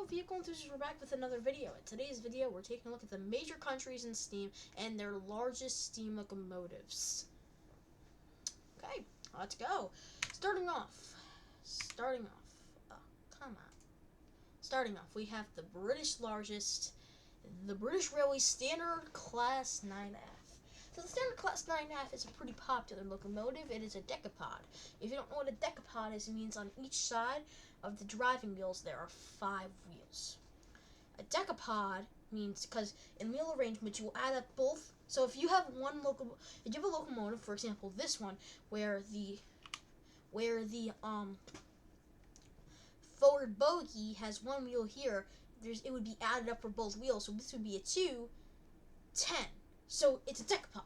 Vehicle Enthusiasts, we're back with another video. In today's video, we're taking a look at the major countries in Steam and their largest Steam locomotives. Okay, let's go. Starting off, we have the British largest, the British Railway Standard Class 9F. So the Standard Class 9F is a pretty popular locomotive. It is a decapod. If you don't know what a decapod is, it means on each side of the driving wheels there are 5 wheels. A decapod means, because in wheel arrangement you will add up both. So if you have a locomotive, for example this one, where the forward bogie has one wheel here, it would be added up for both wheels. So this would be a 2, 10. So it's a decapod.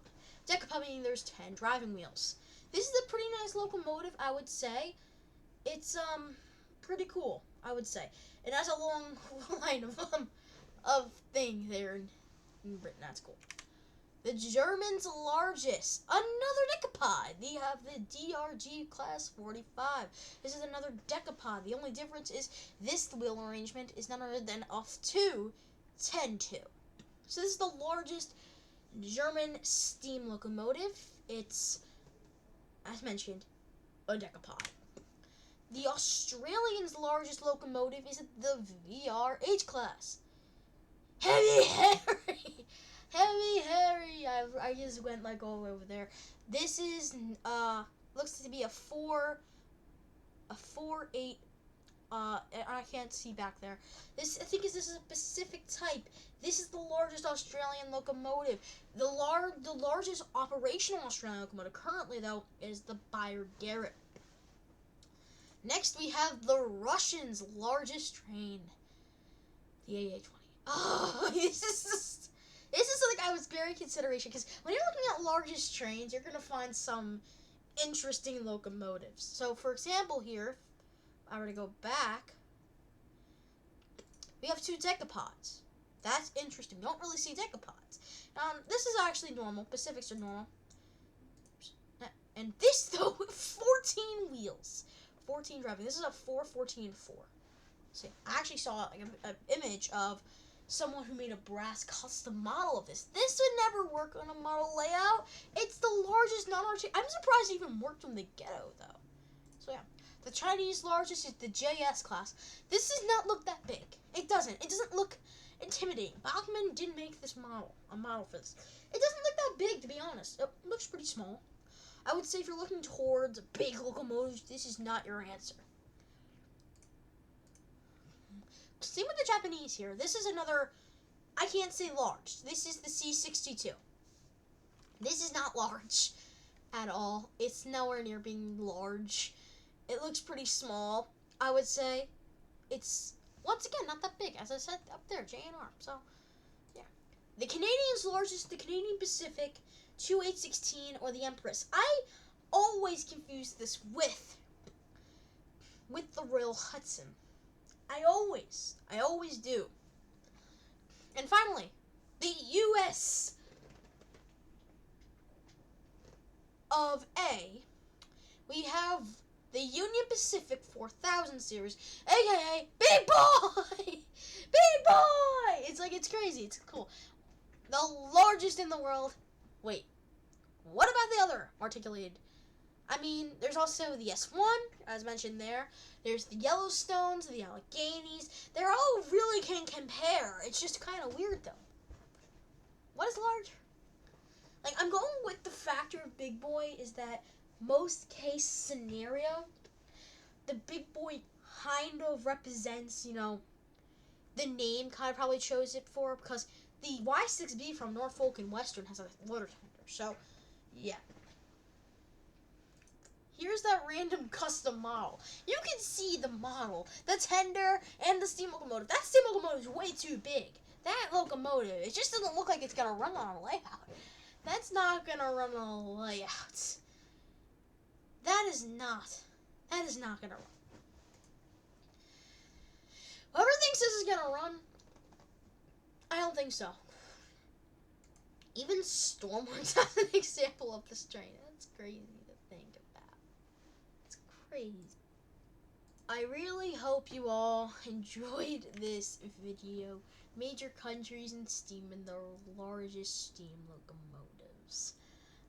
Decapod meaning there's 10 driving wheels. This is a pretty nice locomotive, I would say. It's pretty cool, I would say. It has a long line of thing there in Britain. That's cool. The Germans' largest, another decapod. They have the DRG Class 45. This is another decapod. The only difference is this wheel arrangement is none other than off 2, 10, 2. So this is the largest German steam locomotive. It's, as mentioned, a decapod. The Australians' largest locomotive is the VRH class. Heavy Harry! Heavy Harry! I just went like all the way over there. This is, looks to be a 4.8. I can't see back there. I think this is a Pacific type. This is the largest Australian locomotive. The largest operational Australian locomotive currently, though, is the Bayard-Garrett. Next, we have the Russians' largest train, the AA-20. Oh, this is something I was very consideration, because when you're looking at largest trains, you're gonna find some interesting locomotives. So, for example, here, if I were to go back, we have 2 decapods. That's interesting. You don't really see decapods. This is actually normal. Pacifics are normal. And this, though, 14 wheels. 14 driving. This is a 414-4. See, I actually saw like an image of someone who made a brass custom model of this. This would never work on a model layout. It's the largest non-RT. I'm surprised it even worked on the Ghetto, though. So yeah, the Chinese largest is the JS class. This does not look that big. It doesn't. It doesn't look intimidating. Bachmann didn't make this model, a model for this. It doesn't look that big, to be honest. It looks pretty small. I would say if you're looking towards big locomotives, this is not your answer. Same with the Japanese here. This is another, I can't say large. This is the C62. This is not large at all. It's nowhere near being large. It looks pretty small, I would say. It's, once again, not that big. As I said up there, JNR. So, yeah. The Canadians' largest, the Canadian Pacific 2816 or the Empress. I always confuse this with the Royal Hudson. I always do. And finally, the U.S. of A, we have the Union Pacific 4000 series, aka Big Boy! Big Boy! It's crazy, it's cool. The largest in the world. Wait, what about the other articulated? I mean, there's also the S1, as mentioned there. There's the Yellowstones, the Alleghenies. They all really can compare. It's just kind of weird, though. What is large? Like, I'm going with the factor of Big Boy is that most case scenario, the Big Boy kind of represents, you know, the name kind of probably chose it for, because the Y6B from Norfolk and Western has a water tender. So, yeah. Here's that random custom model. You can see the model, the tender, and the steam locomotive. That steam locomotive is way too big. That locomotive, it just doesn't look like it's going to run on a layout. That's not going to run on a layout. That is not going to run. Whoever thinks this is going to run, I don't think so. Even Stormworks has an example of this train. That's crazy to think about. It's crazy. I really hope you all enjoyed this video. Major countries in steam and the largest steam locomotives.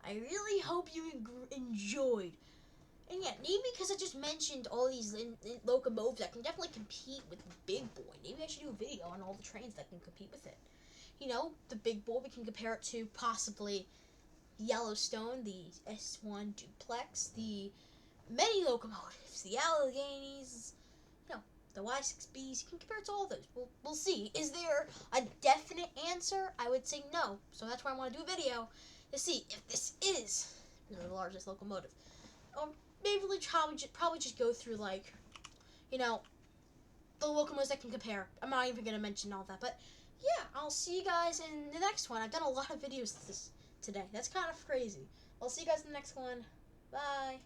I really hope you enjoyed. And yeah, maybe because I just mentioned all these locomotives that can definitely compete with the big boy. Maybe I should do a video on all the trains that can compete with it. You know, the big boy, we can compare it to possibly Yellowstone, the S1 duplex, the many locomotives, the Alleghenies, you know, the Y6Bs. You can compare it to all those. We'll see. Is there a definite answer? I would say no. So that's why I want to do a video to see if this is the largest locomotive. Or maybe we'll probably just go through, like, you know, the locomotives that can compare. I'm not even going to mention all that. But yeah, I'll see you guys in the next one. I've done a lot of videos today. That's kind of crazy. I'll see you guys in the next one. Bye.